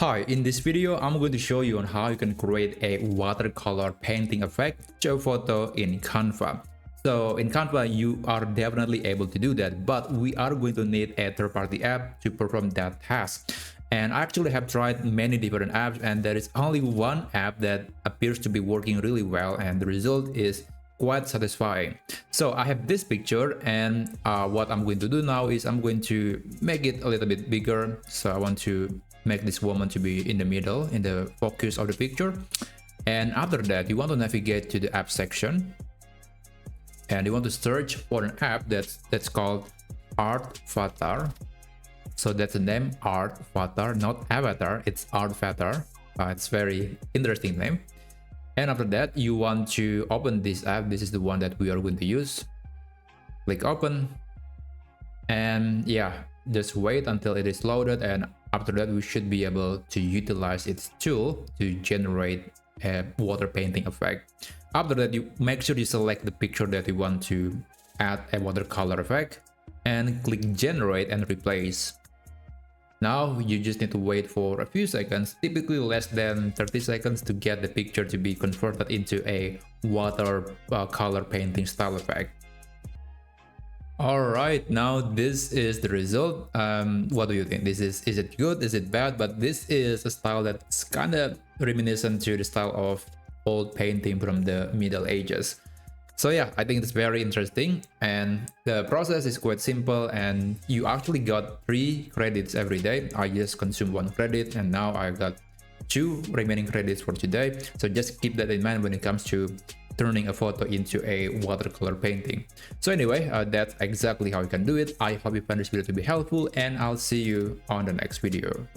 Hi, in this video, I'm going to show you on how you can create a watercolor painting effect to a photo in Canva. So in Canva, you are definitely able to do that, but we are going to need a third-party app to perform that task. And I actually have tried many different apps, and there is only one app that appears to be working really well, and the result is quite satisfying. So I have this picture, and what I'm going to do now is I'm going to make it a little bit bigger. So I want to make this woman to be in the middle, in the focus of the picture. And after that, you want to navigate to the app section, and you want to search for an app that's called ArtVatar. So that's the name, ArtVatar, not Avatar, it's ArtVatar. It's very interesting name. And after that, you want to open this app. This is the one that we are going to use. Click open, and yeah, just wait until it is loaded, and after that we should be able to utilize its tool to generate a water painting effect. After that, you make sure you select the picture that you want to add a watercolor effect and click generate and replace. Now you just need to wait for a few seconds, typically less than 30 seconds, to get the picture to be converted into a watercolor painting style effect. Alright, now this is the result. What do you think? Is it good? Is it bad? But this is a style that's kind of reminiscent to the style of old painting from the Middle Ages. So yeah, I think it's very interesting, and the process is quite simple, and you actually got 3 credits every day. I just consumed 1 credit, and now I got 2 remaining credits for today. So just keep that in mind when it comes to turning a photo into a watercolor painting. So anyway, that's exactly how you can do it. I hope you found this video to be helpful, and I'll see you on the next video.